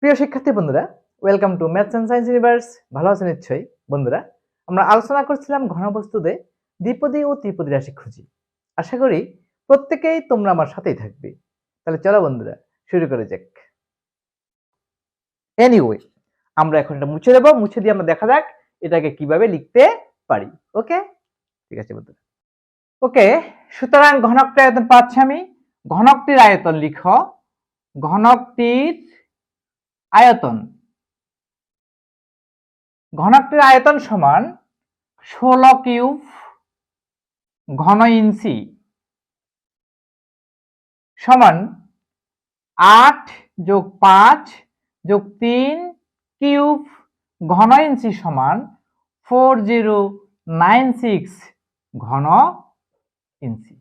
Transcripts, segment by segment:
প্রিয় শিক্ষার্থী বন্ধুরা, welcome to maths and science universe. ভালো আছেন নিশ্চয়ই বন্ধুরা। আমরা আলোচনা করছিলাম ঘনবস্তুতে দ্বিপদী ও ত্রিপদী রাশি খুঁজি। আশা করি প্রত্যেকেই তোমরা আমার সাথেই থাকবে। তাহলে চলো বন্ধুরা, শুরু করে যাক। এনিওয়ে, আমরা এখন এটা মুছে দেব। মুছে দিয়ে আমরা দেখা যাক এটাকে কিভাবে লিখতে পারি। ওকে, ঠিক আছে বন্ধুরা। ওকে, সুতরাং ঘনকটির আয়তন পাচ্ছি আমি। ঘনকটির আয়তন লিখো। ঘনকটির আয়তন ঘনকটির আয়তন সমান 16 কিউব ঘন ইঞ্চি সমান 8 যোগ 5 যোগ 3 কিউব ঘন ইঞ্চি সমান 4096 ঘন ইঞ্চি।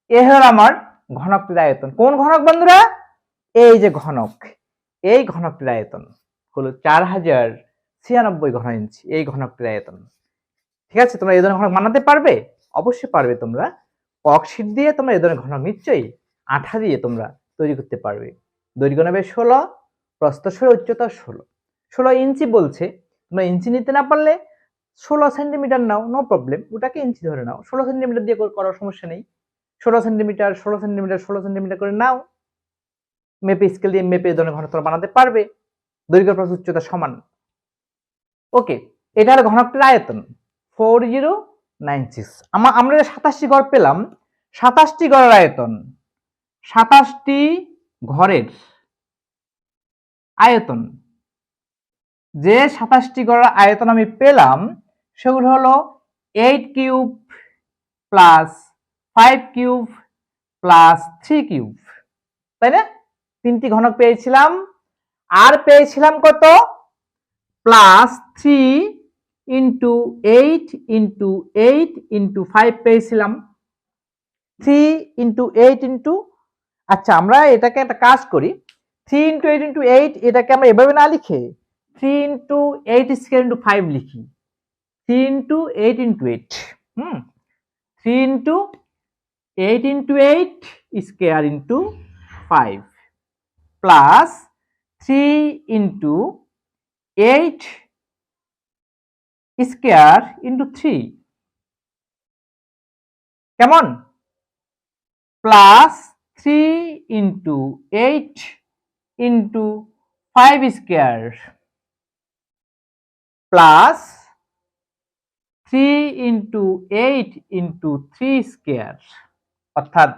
এ হলো আমার ঘনকটির আয়তন। কোন ঘনক বন্ধুরা? এই যে ঘনক, এই ঘনকটির আয়তন হলো 4096 ঘন ইঞ্চি। এই ঘনকটির আয়তন। ঠিক আছে, তোমরা এই ধরনের ঘনক বানাতে পারবে? অবশ্যই পারবে। তোমরা ককশিট দিয়ে তোমরা এই ধরনের ঘনক নিশ্চয়ই আঠা দিয়ে তোমরা তৈরি করতে পারবে। দৈর্ঘ্য নেবে 16, প্রস্থ 16, উচ্চতা 16 ইঞ্চি বলছে। তোমরা ইঞ্চি নিতে না পারলে 16 সেন্টিমিটার নাও, নো প্রবলেম, ওটাকে ইঞ্চি ধরে নাও। 16 সেন্টিমিটার দিয়ে করার সমস্যা নেই। 16 সেন্টিমিটার 16 সেন্টিমিটার 16 সেন্টিমিটার করে নাও। মেপে স্কেল দিয়ে মেপে এই ধরনের ঘনক তোমরা বানাতে পারবে। দৈর্ঘ্য প্রস্থ উচ্চতা সমান। ওকে, এটা হলো ঘনকটির আয়তন 4096। আমরা 27টি ঘর পেলাম। 27টি ঘরের আয়তন, 27টি ঘরের আয়তন, যে 27টি ঘরের আয়তন আমি পেলাম সেগুলো হলো 8 cube plus 5 cube plus 3 cube, তাই না? তিনটি ঘনক পেয়েছিলাম। আর পেয়েছিলাম কত? প্লাস 3 ইন্টু 8 ইন্টু 8 ইন্টু 5 পেয়েছিলাম। 3 ইন্টু 8 ইন্টু, আচ্ছা আমরা এটাকে একটা কাজ করি। 3 ইন্টু 8 ইন্টু 8 এটাকে আমরা এভাবে না লিখে 3 ইন্টু 8 স্কয়ার ইন্টু 5 লিখি। 3 into 8 into 8, 3 into 8 into 8 square into 5 plus 3 into 8 square into 3, কেমন? Plus 3 into 8 into 5 square plus 3 into 8 into 3 square, অর্থাৎ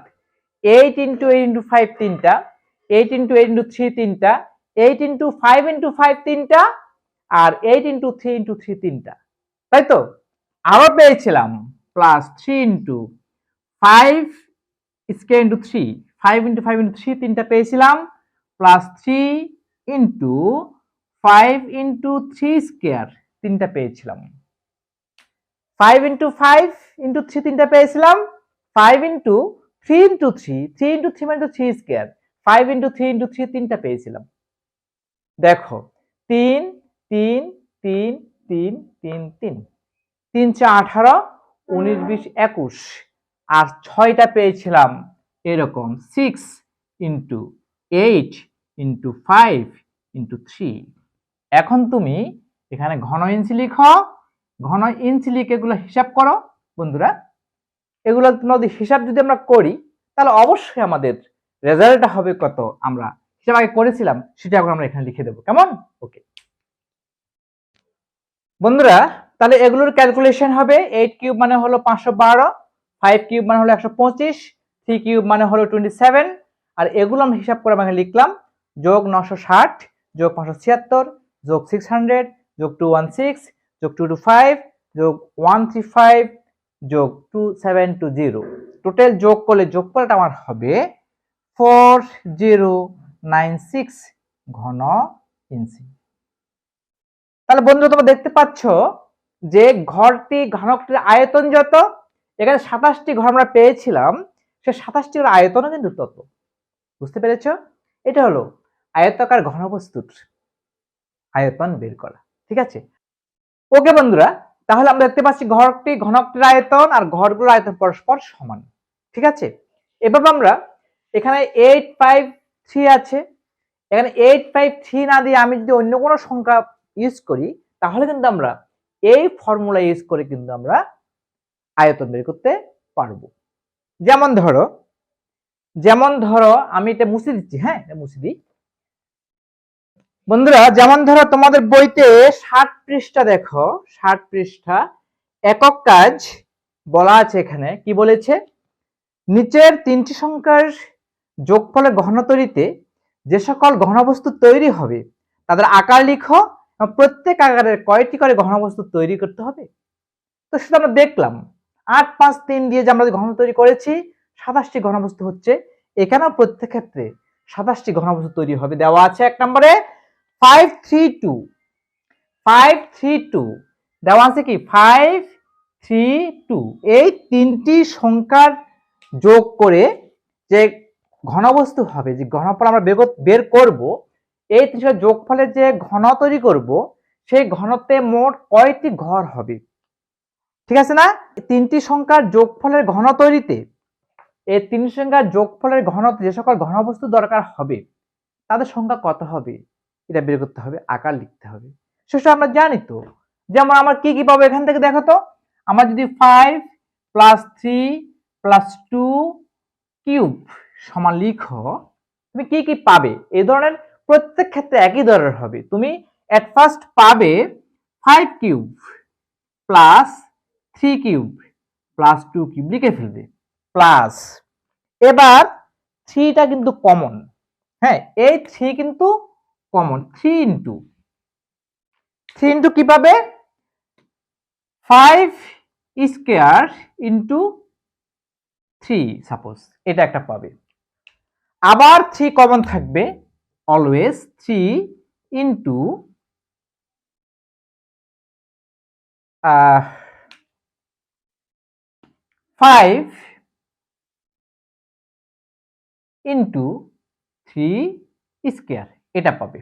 8 ইন্টু 8 ইন্টু 5 তিনটা, 8 ইন্টু 8 ইন্টু 3 তিনটা, 8 ইন্টু 5 ইন্টু 5 তিনটা, আর 8 ইন্টু 3 ইন্টু 3 তিনটা, তাই তো? আরো পেয়েছিলাম plus 3 into 5 square into 3, 5 into 5 into 3 তিনটা পেয়েছিলাম, প্লাস 3 ইন্টু 5 ইন্টু 3 স্কয়ার তিনটা পেয়েছিলাম। 5 ইন্টু 5 ইন্টু 3 তিনটা পেয়েছিলাম। 5 ইন্টু 3 ইন্টু 3, 3 ইন্টু 3 মানে 3 স্কয়ার, 5 ইন্টু 3 ইন্টু 3 তিনটা পেয়েছিলাম। দেখো 3 3 3 3 3 3 3 4 18, 19 20 21, আর 6টা পেয়েছিলাম এরকম 6 ইন্টু 8 ইন্টু 5 ইন্টু 3। এখন তুমি এখানে ঘন ইঞ্চি লিখো। ঘন ইঞ্চি লিখে এগুলো হিসাব করো বন্ধুরা। এগুলো যদি হিসাব যদি আমরা করি তাহলে অবশ্যই আমাদের রেজাল্টটা হবে কত, আমরা হিসাব আগে করেছিলাম সেটা এখন আমরা এখানে লিখে দেবো, কেমন? ওকে বন্ধুরা, তাহলে এগুলোর ক্যালকুলেশন হবে 8 কিউব মানে হলো 512, 5 কিউব মানে হলো 125, 3 কিউব মানে হলো 27, আর এগুলো আমরা হিসাব করে আমরা লিখলাম যোগ 960 যোগ 576 যোগ 600 যোগ 216 যোগ 225 যোগ 135 যোগ 2720, টোটাল যোগ করলে যোগফলটা আমার হবে 4096 ঘন ইঞ্চি। তাহলে বন্ধুরা তোমরা দেখতে পাচ্ছ যে ঘনকটির আয়তন যত, এখানে 27টি ঘর আমরা পেয়েছিলাম, সে 27টির আয়তনও কিন্তু তত। বুঝতে পেরেছ? এটা হলো আয়তাকার ঘনবস্তুর আয়তন বের করা। ঠিক আছে, ওকে বন্ধুরা, তাহলে আমরা দেখতে পাচ্ছি ঘনকটির আয়তন আর ঘরগুলোর আয়তন পরস্পর সমান। ঠিক আছে, এভাবে আমরা এখানে 8 5 3 আছে, এখানে 853 না দিয়ে আমি যদি অন্য কোনো সংখ্যা ইউজ করি তাহলে কিন্তু আমরা এই ফর্মুলা ইউজ করে কিন্তু আমরা আয়তন বের করতে পারবো। যেমন ধরো আমি এটা মুছে দিচ্ছি, হ্যাঁ এটা মুছে দিই বন্ধুরা। যেমন ধরো তোমাদের বইতে 60 পৃষ্ঠা দেখো, 60 পৃষ্ঠা একক কাজ বলা আছে। এখানে কি বলেছে, নিচের তিনটি সংখ্যার যোগফলের ঘন তৈরিতে যে সকল ঘনবস্তু তৈরি হবে তাদের আকার লিখো, প্রত্যেক আকারের কয়টি করে ঘনবস্তু তৈরি করতে হবে। তো সেটা আমরা দেখলাম 8 5 3 দিয়ে যে আমরা ঘন তৈরি করেছি 27টি ঘনবস্তু হচ্ছে, এখানেও প্রত্যেক ক্ষেত্রে 27টি ঘনবস্তু তৈরি হবে। দেওয়া আছে এক নম্বরে 532 দেওয়া আছে কি 532। এই তিনটি সংখ্যার যোগ করে যে ঘনবস্তু হবে, যে ঘনফল আমরা বের করব, এই তিনটি যোগফলের যে ঘন তৈরি করব সেই ঘনত্বে মোট কয়টি ঘর হবে, ঠিক আছে না? তিনটি সংখ্যার যোগফলের ঘন তৈরিতে এই তিনটি সংখ্যার যোগফলের ঘনত্ব যে সকল ঘনবস্তু দরকার হবে তাদের সংখ্যা কত হবে এটা বের করতে হবে, আকার লিখতে হবে। সেটা আমরা জানি তো। যেমন আমার কি কি পাবো এখান থেকে দেখো তো, আমার যদি 5 + 3 + 2 কিউব সমান লিখো, তুমি কি কি পাবে? এই ধরনের প্রত্যেক ক্ষেত্রে একই ধরনের হবে। তুমি এট ফার্স্ট পাবে 5 cube plus 3 cube plus 2 cube লিখে ফেলবে, প্লাস এবার 3টা কিন্তু কমন, হ্যাঁ এই 3 কিন্তু কমন, 3 ইন্টু কি পাবে 5 স্কয়ার ইন্টু 3 সাপোজ, এটা একটা পাবে। আবার 3 কমন থাকবে, অলওয়েজ 3 ইন্টু 5 ইন্টু 3 স্কয়ার, এটা পাবে,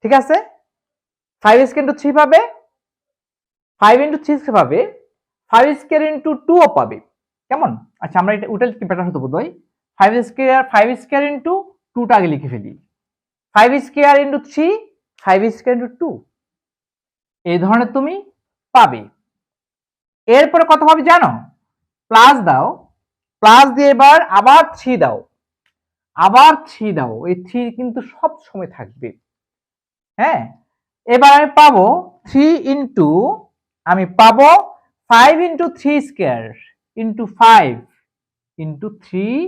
ঠিক আছে। 5 স্কয়ার ইন্টু 3 পাবে, 5 ইন্টু 3 পাবে, 5 স্কয়ার ইন্টু 2 ও পাবে। কেমন? আচ্ছা আমরা এটা ওটা কি বেটার হতো বোধহয়, 5 স্কয়ার ইন্টু 2টা আগে লিখে ফেলি, 5 স্কয়ার ইন্টু 3, 5 স্কয়ার ইন্টু 2, এই ধরনের তুমি পাবে। এরপরে কত পাবে জানো? প্লাস দাও, প্লাস দিয়ে এবার আবার 3 দাও, আবার 3 দাও, এই 3 কিন্তু সব সময় থাকবে, হ্যাঁ। এবার আমি পাবো 3 ইন্টু, আমি পাবো 5 into 3 square into 5 into 3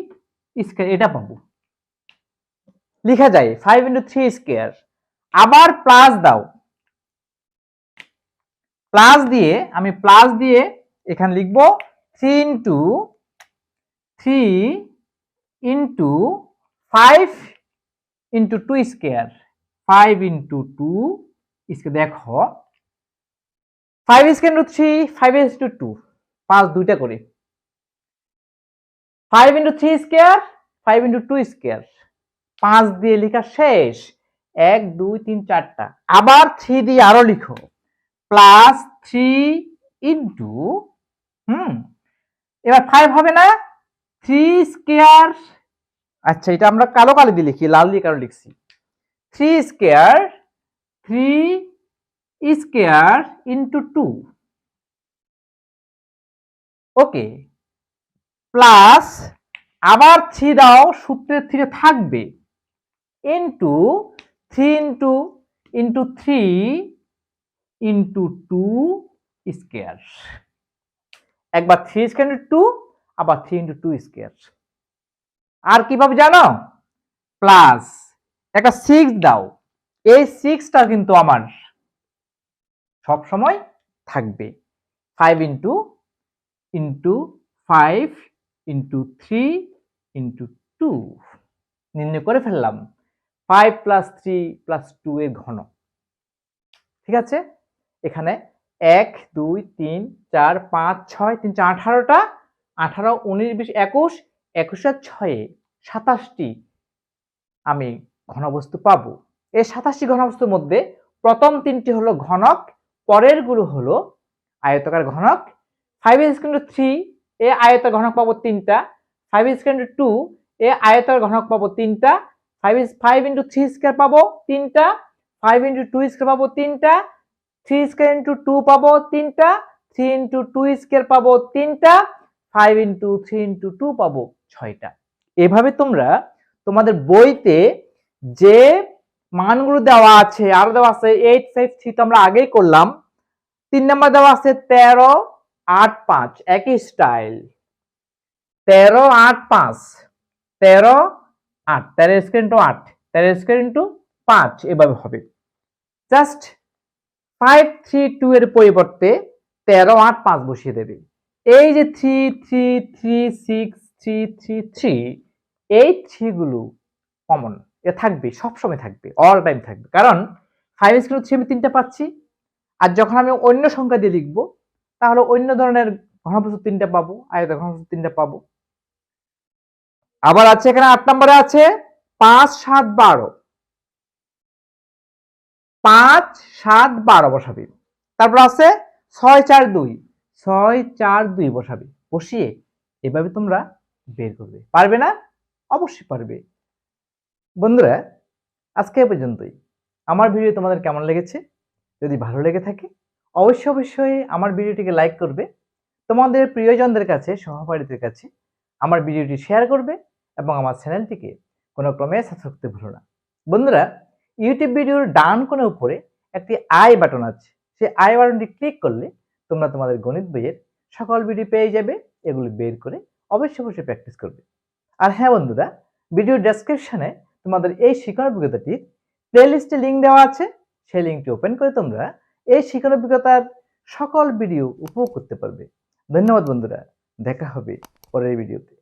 square, এটা পাবো, লিখা যায় 5 ইন্টু 3 স্কয়ার। আবার প্লাস দাও, প্লাস দিয়ে আমি প্লাস দিয়ে এখানে লিখবো 3 into 3 into 5 into 2 square, 5 into 2 square. দেখো 5 স্কয়ার ইন্টু 3, 5 ইন্টু 2, 5 দুইটা করে, 5 ইন্টু 3 স্কয়ার, 5 ইন্টু 2 স্কয়ার, 5 দিয়ে লেখা শেষ, 1 2 3 4টা। আবার 3 দিয়ে আরো লিখো, প্লাস 3 ইন্টু এবার 5 হবে না, 3 স্কয়ার, আচ্ছা এটা আমরা কালো কালি দিয়ে লিখি, লাল দিয়ে কালো লিখছি, 3 স্কয়ার, 3 স্কয়ার ইন্টু 2, ওকে, প্লাস আবার 3 দাও, সূত্রের 3 থাকবে, ইন্টু 3 ইন্টু 3 ইন্টু 2 স্কয়ার, একবার 3 স্কয়ার ইন্টু 2, আবার 3 ইন্টু 2 স্কয়ার। আর কিভাবে জানো? প্লাস একটা 6 দাও, এই 6টা কিন্তু আমার সব সময় থাকবে, 5 ইন্টু 5 ইন্টু 3 ইন্টু 2 নির্ণয় করে ফেললাম 5 প্লাস 3 প্লাস 2 এর ঘন, ঠিক আছে। এখানে 1 2 3 4 5 6 3 4 18টা, 18 19 20 21, 21 আর 6 27টি আমি ঘনবস্তু পাবো। এই 27টি ঘনবস্তুর মধ্যে প্রথম 3টি হলো ঘনক, পরের গুলো হলো আয়তাকার ঘনক। 5 ইন্টু 3 এ আয়তার ঘনক পাবো 3টা, 5 ইন্টু 2 এ আয়তার ঘনক পাবো 3টা, 5 ইন্টু 3 স্কয়ার পাবো 3টা, 5 ইন্টু 2 স্কয়ার পাবো 3টা, 3 স্কয়ার ইন্টু 2 পাবো 3টা, 3 ইন্টু 2 স্কয়ার পাবো 3টা, 5 ইন্টু 3 ইন্টু 2 পাবো 6টা। এভাবে তোমরা তোমাদের বইতে যে মানগুলো দেওয়া আছে, আরো দেওয়া আছে 8 5 3 তো আমরা আগেই করলাম। 3 নাম্বার দেওয়া আছে 13 8 5, একই style 13 8 5, 13 8, 13 square into 8, 13 square into 5, এভাবে হবে। জাস্ট 5 3 2 এর পরিবর্তে 13 8 5 বসিয়ে দেবে। এই যে 3 3 3 6 3 3 3, এই 3 গুলো কমন এ থাকবে, সবসময় থাকবে, অল টাইম থাকবে। কারণ 5 স্কয়ার 3 আমি 3টা পাচ্ছি, আর যখন আমি অন্য সংখ্যা দিয়ে লিখবো তাহলে অন্য ধরনের ঘনবস্তু 3টা পাবো, আয়তাকার ঘনবস্তু 3টা পাবো। আবার আছে এখানে 8 নম্বরে আছে 5 7 12, 5 7 12 বসাবি। তারপর আছে 6 4 2, 6 4 2 বসাবি। বসিয়ে এভাবে তোমরা বের করবে। পারবে না? অবশ্যই পারবে। বন্ধুরা, আজকে এ পর্যন্তই। আমার ভিডিও তোমাদের কেমন লেগেছে? যদি ভালো লেগে থাকে অবশ্যই আমার ভিডিওটিকে লাইক করবে, তোমাদের প্রিয়জনদের কাছে, সহপাঠীদের কাছে আমার ভিডিওটি শেয়ার করবে এবং আমার চ্যানেলটিকে কোনো ক্রমে সাবস্ক্রাইব করতে ভুলো না। বন্ধুরা, ইউটিউব ভিডিওর ডান কোণের উপরে একটি আই বাটন আছে, সেই আই বাটনটি ক্লিক করলে তোমরা তোমাদের গণিত বইয়ের সকল ভিডিও পেয়ে যাবে। এগুলি বের করে অবশ্যই প্র্যাকটিস করবে। আর হ্যাঁ বন্ধুরা, ভিডিও ডেসক্রিপশনে তোমাদের এই শিক্ষণ অভিজ্ঞতাটির প্লেলিস্টে লিঙ্ক দেওয়া আছে, সেই লিঙ্কটি ওপেন করে তোমরা এই শিক্ষণ অভিজ্ঞতার সকল ভিডিও উপভোগ করতে পারবে। ধন্যবাদ বন্ধুরা, দেখা হবে পরের ভিডিওতে।